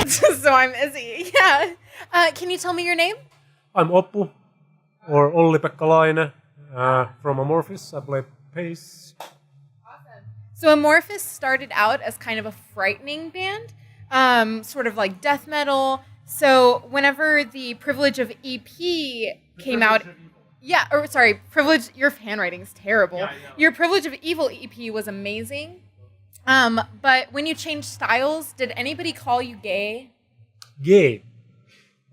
So I'm Izii. Yeah. Can you tell me your name? I'm Oppu, or Olli-Pekka Laine, from Amorphis. I play bass. Awesome. So Amorphis started out as kind of a frightening band, sort of like death metal. So whenever the Privilege of EP came out, Privilege. Your handwriting is terrible. Yeah, your Privilege of Evil EP was amazing. But when you changed styles, did anybody call you gay? Gay?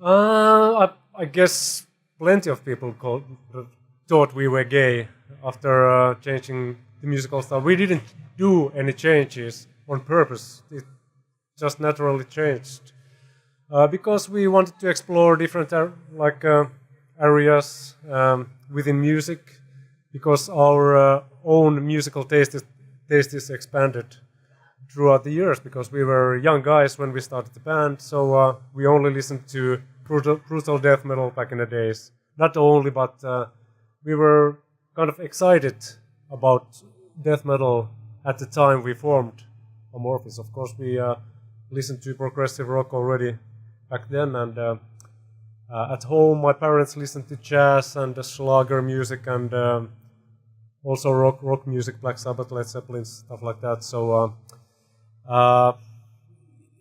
I guess plenty of people thought we were gay after changing the musical style. We didn't do any changes on purpose. It just naturally changed because we wanted to explore different areas within music, because our own musical taste is expanded throughout the years, because we were young guys when we started the band, so we only listened to brutal death metal back in the days. Not only, but we were kind of excited about death metal at the time we formed Amorphis. Of course, we listened to progressive rock already back then, and at home my parents listened to jazz and Schlager music, and also rock music, Black Sabbath, Led Zeppelin, stuff like that. So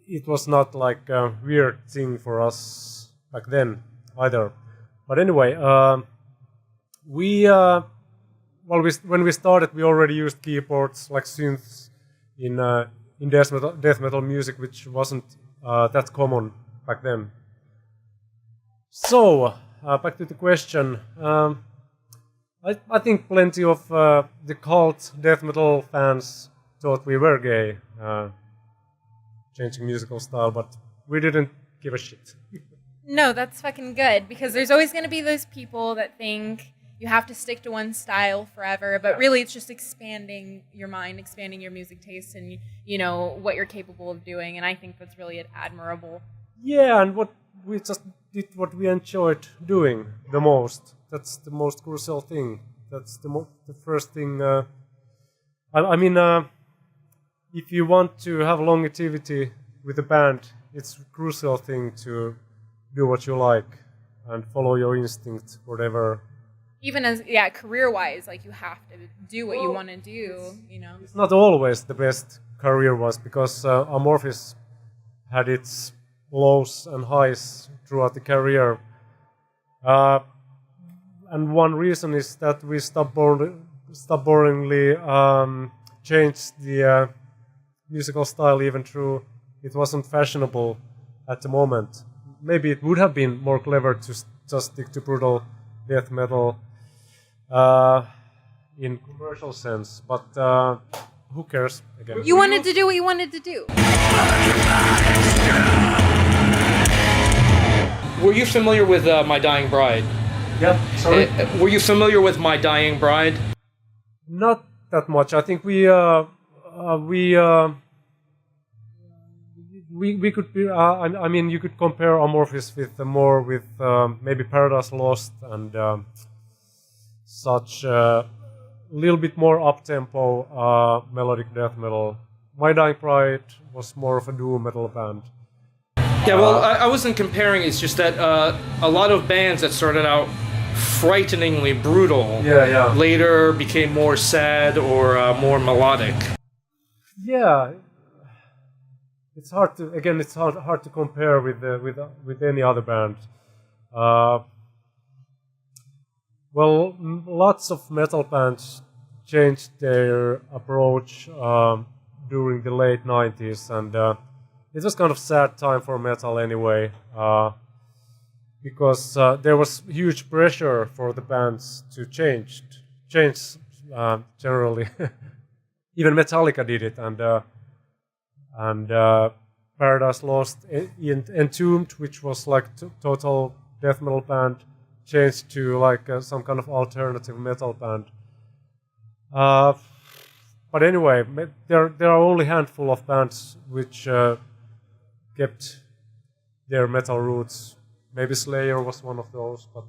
it was not like a weird thing for us back then either. But anyway, when we started, we already used keyboards like synths in death metal music, which wasn't that common back then. So back to the question. I think plenty of the cult death metal fans thought we were gay, changing musical style, but we didn't give a shit. No, that's fucking good, because there's always going to be those people that think you have to stick to one style forever, but really it's just expanding your mind, expanding your music taste, and you know what you're capable of doing, and I think that's really admirable. Yeah, and we just did what we enjoyed doing the most. That's the most crucial thing. That's the first thing. If you want to have longevity with a band, it's a crucial thing to do what you like and follow your instinct, whatever. Even as career-wise, like you have to do what you want to do. It's not always the best career-wise, because Amorphis had its lows and highs throughout the career. And one reason is that we stubbornly changed the musical style, even though it wasn't fashionable at the moment. Maybe it would have been more clever to just stick to brutal death metal in commercial sense, but who cares? Again, you wanted to do what you wanted to do. Were you familiar with My Dying Bride? Yeah, sorry? Were you familiar with My Dying Bride? Not that much. I think we could be. You could compare Amorphis with maybe Paradise Lost and such little bit more up-tempo melodic death metal. My Dying Bride was more of a doom metal band. Yeah, well, I wasn't comparing. It's just that a lot of bands that started out frighteningly brutal later became more sad or more melodic. Yeah, it's hard to compare with any other band. Well, lots of metal bands changed their approach during the late 90s, and it was kind of sad time for metal anyway, because there was huge pressure for the bands to change generally. Even Metallica did it, and Paradise Lost, Entombed, which was like total death metal band, changed to like some kind of alternative metal band. But anyway, there are only a handful of bands which kept their metal roots. Maybe Slayer was one of those, but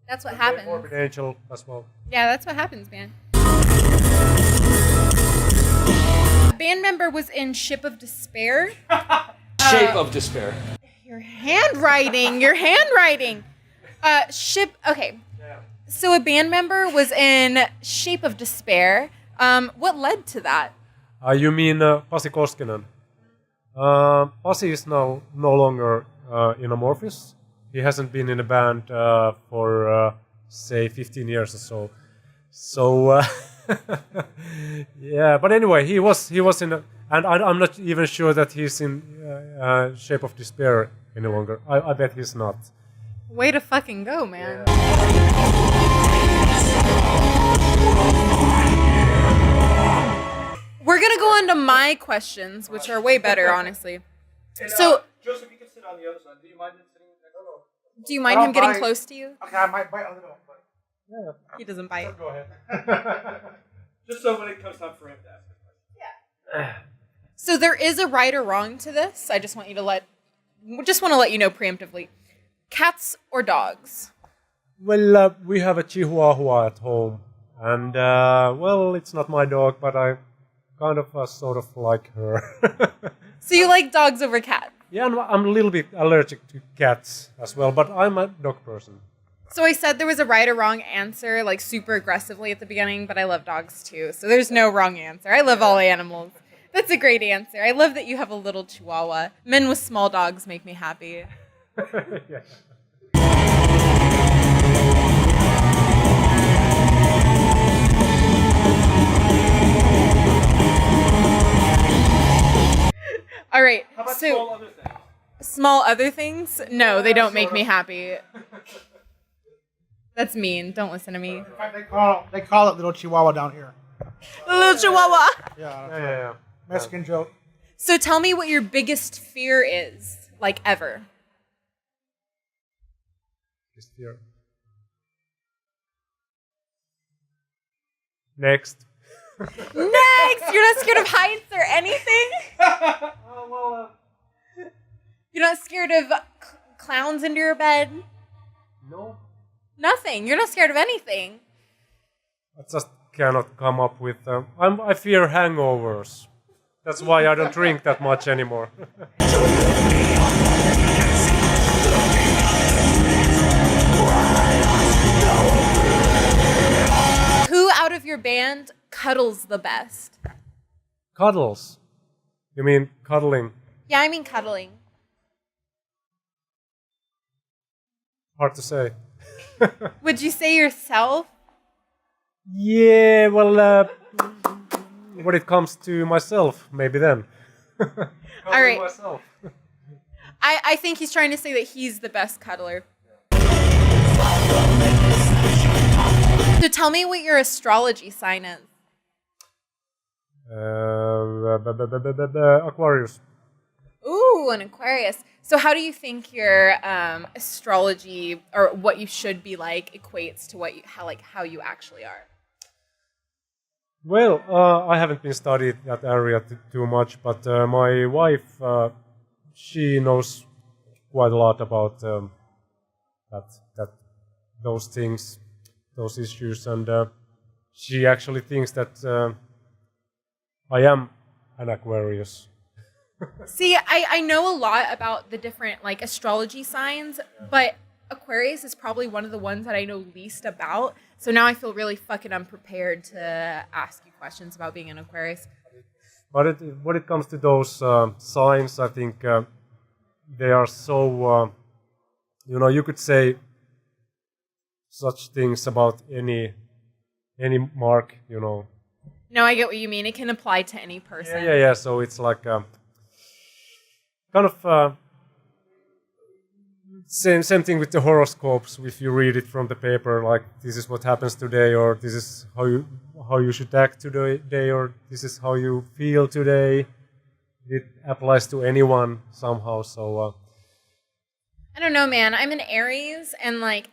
that's what happens. Morbid Angel as well. Yeah, that's what happens, man. band member was in Ship of Despair. Shape of Despair. Your handwriting. Okay. So a band member was in Shape of Despair. What led to that? You mean Pasi Koskinen? Pasi is now no longer in Amorphis. He hasn't been in a band for say 15 years or so. So yeah, but anyway, he was in, and I'm not even sure that he's in Shape of Despair any longer. I bet he's not. Way to fucking go, man. We're gonna go on to my questions, which are way better, honestly. So, Joseph, you can sit on the other side. Do you mind sitting? I don't know. Do you mind him getting close to you? Okay, I might bite a little, but Yeah. He doesn't bite. go ahead. Just so when it comes time for him to ask a question. So there is a right or wrong to this. I just want to let you know preemptively. Cats or dogs? Well, we have a Chihuahua at home, and well, it's not my dog, but I kind of sort of like her. So you like dogs over cats? Yeah, I'm a little bit allergic to cats as well, but I'm a dog person. So I said there was a right or wrong answer, like super aggressively at the beginning, but I love dogs too. So there's no wrong answer. I love all animals. That's a great answer. I love that you have a little Chihuahua. Men with small dogs make me happy. Yeah. All right. How about So small other things? small other things? No, they don't make me happy. That's mean. Don't listen to me. In fact, they call it little Chihuahua down here. Little Chihuahua. Yeah. Mexican joke. So tell me what your biggest fear is, like ever. Just here. Next. Next! You're not scared of heights or anything? You're not scared of clowns into your bed? No. Nothing. You're not scared of anything. I just cannot come up with. I fear hangovers. That's why I don't drink that much anymore. Who out of your band cuddles the best? Cuddles. You mean cuddling? Yeah, I mean cuddling. Hard to say. Would you say yourself? Yeah, well, when it comes to myself, maybe then. All right. Myself. I think he's trying to say that he's the best cuddler. So tell me what your astrology sign is. Aquarius. Ooh, an Aquarius. So how do you think your astrology or what you should be like equates to how you actually are? Well, I haven't been studied that area too much, but my wife, she knows quite a lot about those things, those issues, and she actually thinks that I am an Aquarius. See, I know a lot about the different like astrology signs, but Aquarius is probably one of the ones that I know least about. So now I feel really fucking unprepared to ask you questions about being an Aquarius. But when it comes to those signs, I think they are so, you could say such things about any mark, No, I get what you mean. It can apply to any person. Yeah. So it's like kind of same thing with the horoscopes. If you read it from the paper, like this is what happens today, or this is how you should act today, or this is how you feel today. It applies to anyone somehow. So I don't know, man. I'm an Aries, and like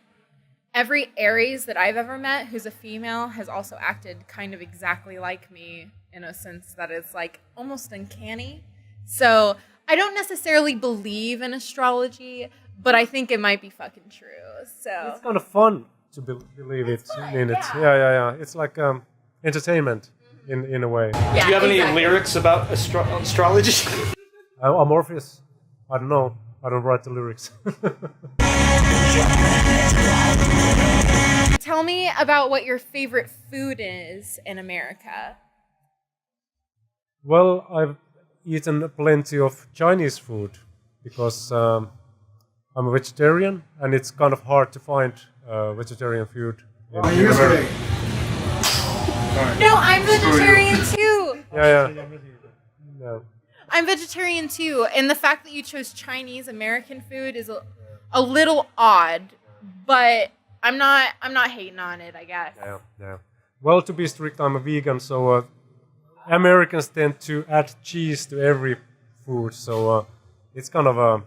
every Aries that I've ever met who's a female has also acted kind of exactly like me in a sense that it's like almost uncanny. So I don't necessarily believe in astrology, but I think it might be fucking true. So it's kind of fun to believe it in it. Yeah. It's like entertainment. Mm-hmm. in a way. Yeah, Do you have any lyrics about astrology? Amorphis? I don't know. I don't write the lyrics. Tell me about what your favorite food is in America. Well, I've eaten plenty of Chinese food because I'm a vegetarian, and it's kind of hard to find vegetarian food in America. No, I'm vegetarian too. Yeah. I'm vegetarian too, and the fact that you chose Chinese American food is a little odd, but I'm not hating on it, I guess. Yeah. Well, to be strict, I'm a vegan, so Americans tend to add cheese to every food, so it's kind of a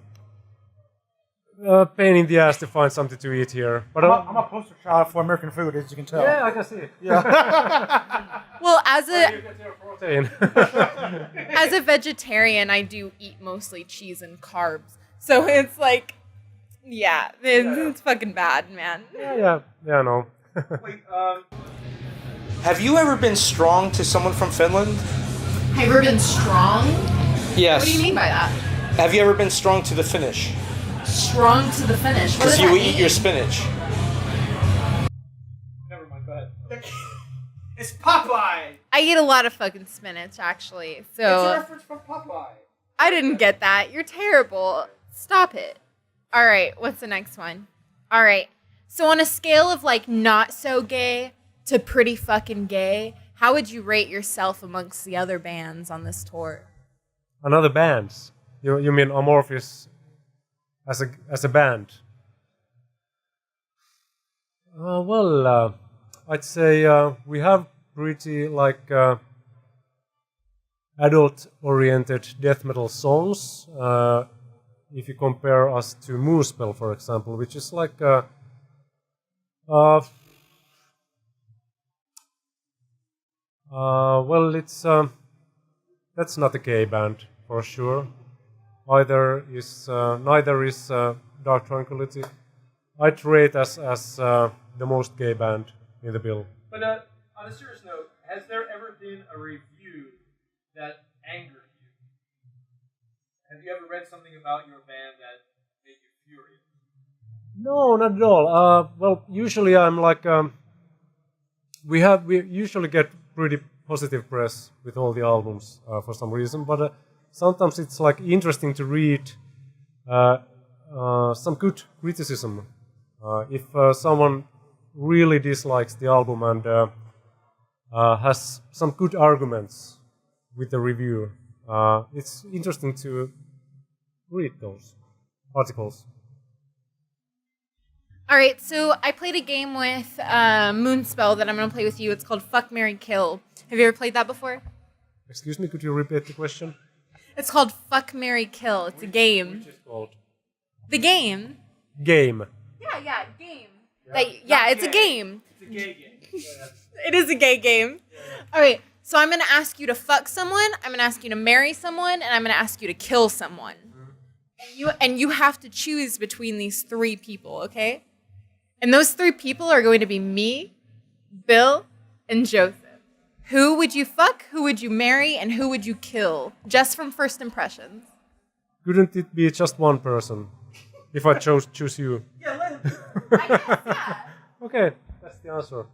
pain in the ass to find something to eat here. But I'm a poster child for American food, as you can tell. Yeah, I can see it. Yeah. Well, You get your protein. as a vegetarian, I do eat mostly cheese and carbs, so it's like, it's fucking bad, man. Yeah, no. Wait, Have you ever been strong to someone from Finland? Have you ever been strong? Yes. What do you mean by that? Have you ever been strong to the Finnish? Strong to the finish. What does Because you that eat mean? your spinach. never mind, go ahead. It's Popeye! I eat a lot of fucking spinach, actually. It's a So reference from Popeye. I didn't get that. You're terrible. Stop it. All right, what's the next one? All right. So on a scale of like not so gay to pretty fucking gay, how would you rate yourself amongst the other bands on this tour? Another bands? You mean Amorphis as a band? I'd say we have pretty like adult-oriented death metal songs. If you compare us to Moonspell, for example, which is like it's that's not a gay band for sure. Neither is Dark Tranquility. I'd rate as the most gay band in the bill. But on a serious note, has there ever been a review that angered you? Have you ever read something about your band that made you furious? No, not at all. Well, usually I'm like we usually get pretty positive press with all the albums for some reason, but sometimes it's like interesting to read some good criticism. If someone really dislikes the album and has some good arguments with the review, it's interesting to read those articles. All right, so I played a game with Moonspell that I'm going to play with you. It's called Fuck, Marry, Kill. Have you ever played that before? Excuse me, could you repeat the question? It's called Fuck, Marry, Kill. It's a game. Which is called? The game. Game. Yeah, game. It's a game. It's a gay game. It is a gay game. All right, so I'm going to ask you to fuck someone, I'm going to ask you to marry someone, and I'm going to ask you to kill someone. And you have to choose between these three people, okay? And those three people are going to be me, Bill, and Joseph. Who would you fuck, who would you marry, and who would you kill? Just from first impressions. Couldn't it be just one person if I choose you? I guess, yeah. Okay, that's the answer.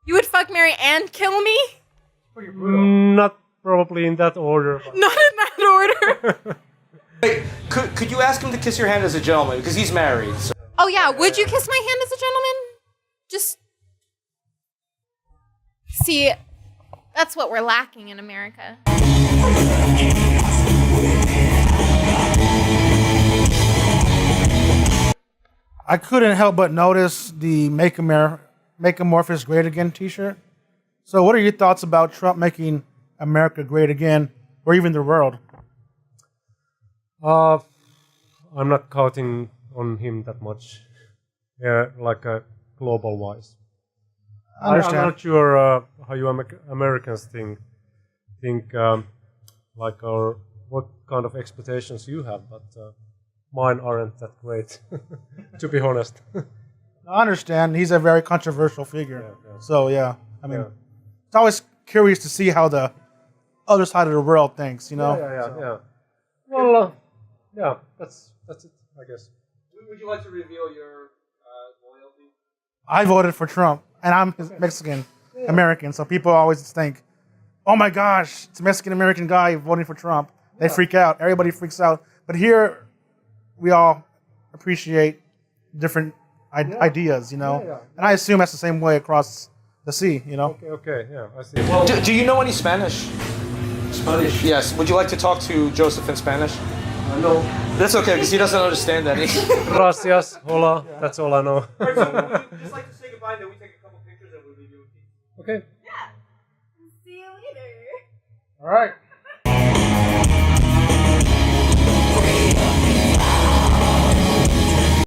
You would fuck, marry, and kill me? Not probably in that order. But Not in that order. Wait, could you ask him to kiss your hand as a gentleman? Because he's married. So. Oh, yeah. Would you kiss my hand as a gentleman? Just. See, that's what we're lacking in America. I couldn't help but notice the Make Amorphis Great Again t-shirt. So what are your thoughts about Trump making America great again, or even the world? I'm not counting on him that much, like global wise. I understand. I'm not sure how you Americans think like or what kind of expectations you have, but mine aren't that great, to be honest. I understand. He's a very controversial figure. Yeah. So, yeah. I mean, it's always curious to see how the other side of the world thinks, you know? Yeah. Well, yeah, that's it, I guess. Would you like to reveal your loyalty? I voted for Trump, and I'm Mexican American, so people always think, oh my gosh, it's a Mexican American guy voting for Trump. They freak out. Everybody freaks out. But here, we all appreciate different ideas, you know? Yeah. And I assume that's the same way across the sea, you know? Okay, yeah, I see. Well, Do you know any Spanish? Spanish? Yes. Would you like to talk to Joseph in Spanish? No. That's okay, because he doesn't understand any. Gracias, hola, that's all I know. All right, so we'd just like to say goodbye, then we take a couple pictures and we'll leave you with you. Okay. Yeah. See you later. All right.